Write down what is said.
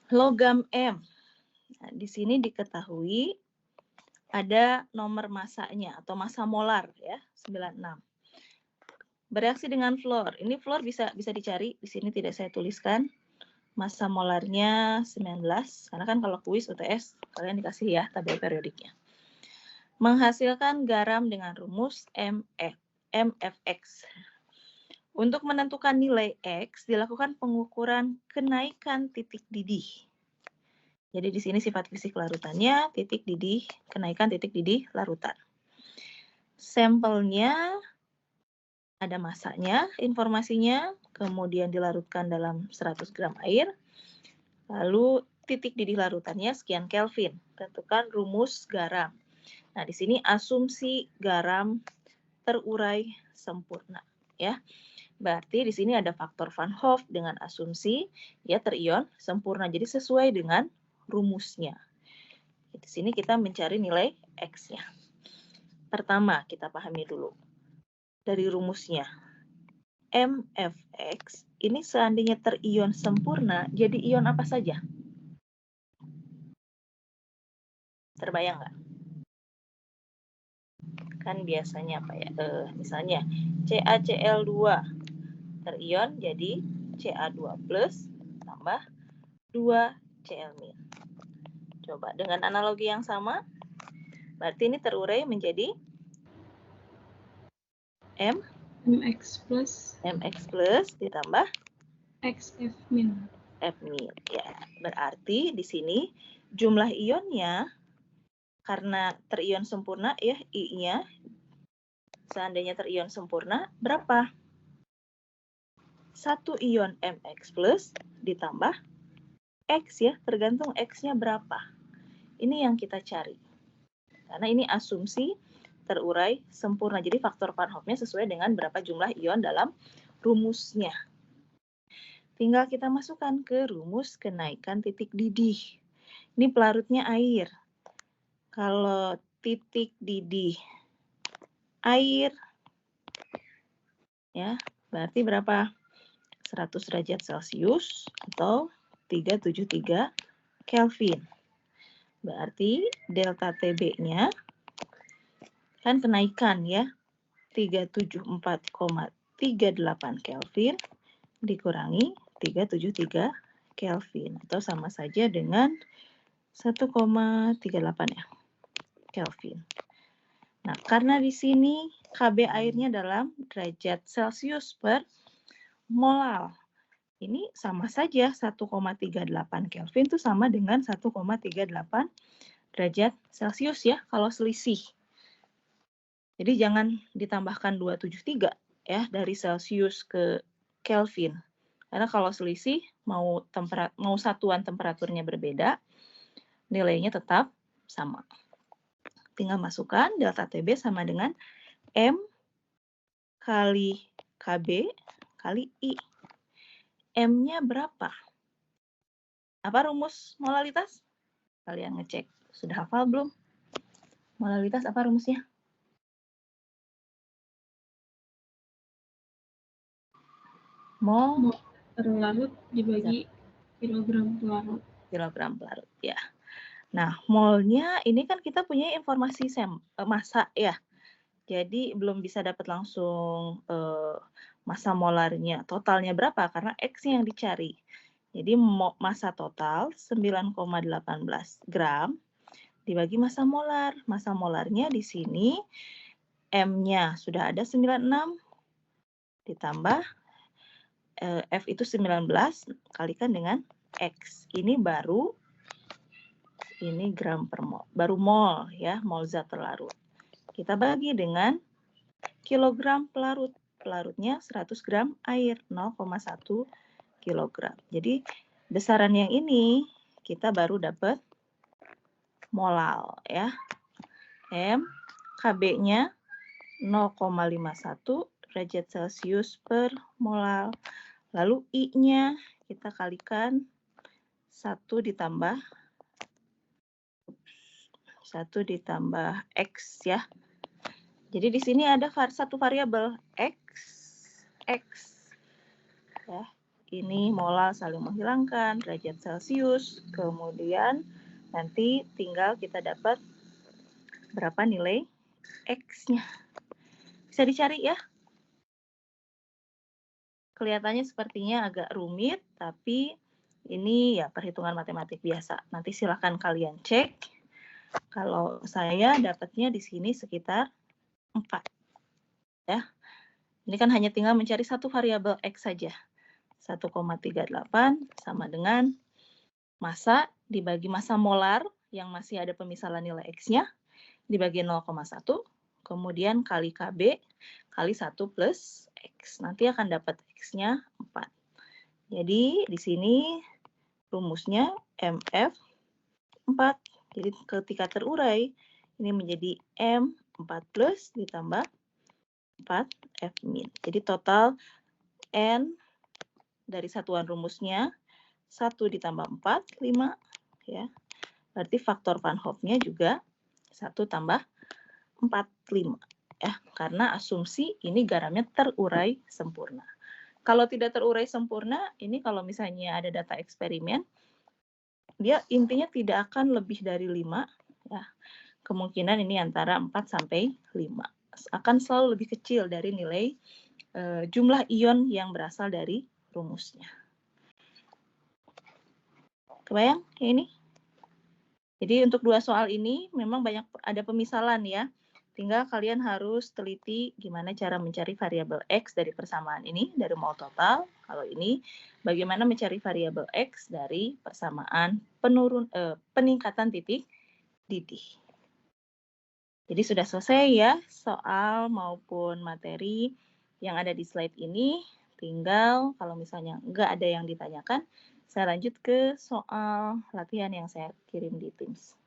Logam M. Nah, di sini diketahui ada nomor masanya atau massa molar ya, 96. Bereaksi dengan fluor. Ini fluor bisa dicari, di sini tidak saya tuliskan. Massa molarnya 19, karena kan kalau kuis UTS kalian dikasih ya tabel periodiknya. Menghasilkan garam dengan rumus MFX. Untuk menentukan nilai X, dilakukan pengukuran kenaikan titik didih. Jadi di sini sifat fisik larutannya, titik didih, kenaikan titik didih larutan. Sampelnya ada masanya, informasinya, kemudian dilarutkan dalam 100 gram air, lalu titik didih larutannya sekian Kelvin. Tentukan rumus garam. Nah, di sini asumsi garam terurai sempurna, ya. Berarti di sini ada faktor Van Hoff dengan asumsi ya terion sempurna. Jadi sesuai dengan rumusnya. Di sini kita mencari nilai X-nya. Pertama, kita pahami dulu dari rumusnya. MFX ini seandainya terion sempurna, jadi ion apa saja? Terbayang nggak? Kan biasanya apa ya? Misalnya CaCl2 terion jadi Ca2 plus tambah 2Cl-. Coba dengan analogi yang sama, berarti ini terurai menjadi MX plus ditambah XF min. F min. Ya, berarti di sini jumlah ionnya karena terion sempurna ya, I-nya seandainya terion sempurna berapa? 1 ion MX plus ditambah X ya, tergantung X-nya berapa. Ini yang kita cari. Karena ini asumsi terurai sempurna. Jadi faktor Van Hoff-nya sesuai dengan berapa jumlah ion dalam rumusnya. Tinggal kita masukkan ke rumus kenaikan titik didih. Ini pelarutnya air. Kalau titik didih air, ya berarti berapa? 100 derajat Celcius atau 373 Kelvin. Berarti delta TB-nya kan kenaikan ya, 374,38 Kelvin dikurangi 373 Kelvin atau sama saja dengan 1,38 ya Kelvin. Nah, karena di sini KB airnya dalam derajat Celcius per molal. Ini sama saja 1,38 Kelvin itu sama dengan 1,38 derajat Celcius ya kalau selisih. Jadi jangan ditambahkan 273 ya dari Celcius ke Kelvin. Karena kalau selisih mau satuan temperaturnya berbeda, nilainya tetap sama. Tinggal masukkan delta TB sama dengan M kali KB kali I. M-nya berapa? Apa rumus molalitas? Kalian ngecek. Sudah hafal belum? Molalitas apa rumusnya? Mol terlarut dibagi kilogram pelarut. Kilogram pelarut, ya. Nah, molnya ini kan kita punya informasi massa ya. Jadi belum bisa dapat langsung massa molarnya, totalnya berapa karena X-nya yang dicari. Jadi massa total 9,18 gram dibagi massa molar. Massa molarnya di sini M-nya sudah ada 96 ditambah F itu 19 kalikan dengan X. Ini gram per mol. Baru mol ya, mol zat terlarut. Kita bagi dengan kilogram pelarut. Pelarutnya 100 gram air, 0,1 kilogram. Jadi besaran yang ini kita baru dapat molal ya. M, KB-nya 0,51 derajat Celcius per molal. Lalu I-nya kita kalikan 1 ditambah X ya. Jadi di sini ada satu variabel X ya. ini mol saling menghilangkan, derajat Celcius, kemudian nanti tinggal kita dapat berapa nilai X-nya. Bisa dicari ya. Kelihatannya sepertinya agak rumit, tapi ini ya perhitungan matematik biasa. Nanti silakan kalian cek. Kalau saya dapatnya di sini sekitar 4. Ya. Ini kan hanya tinggal mencari satu variabel X saja. 1,38 sama dengan massa dibagi massa molar yang masih ada pemisahan nilai X-nya, dibagi 0,1, kemudian kali KB, kali 1 plus X. Nanti akan dapat X-nya 4. Jadi di sini rumusnya MF 4. Jadi ketika terurai, ini menjadi M4 plus ditambah 4 F min. Jadi total N dari satuan rumusnya 1 ditambah 4, 5. Ya. Berarti faktor Van Hoff-nya juga 1 tambah 4, 5. Ya, karena asumsi ini garamnya terurai sempurna. Kalau tidak terurai sempurna, ini kalau misalnya ada data eksperimen, dia intinya tidak akan lebih dari 5. Ya. Kemungkinan ini antara 4 sampai 5. Akan selalu lebih kecil dari nilai jumlah ion yang berasal dari rumusnya. Kebayang ya ini? Jadi untuk 2 soal ini memang banyak ada pemisalan ya. Tinggal kalian harus teliti gimana cara mencari variabel X dari persamaan ini, dari mol total. Kalau ini, bagaimana mencari variabel X dari persamaan peningkatan titik didih. Jadi sudah selesai ya soal maupun materi yang ada di slide ini. Tinggal kalau misalnya nggak ada yang ditanyakan, saya lanjut ke soal latihan yang saya kirim di Teams.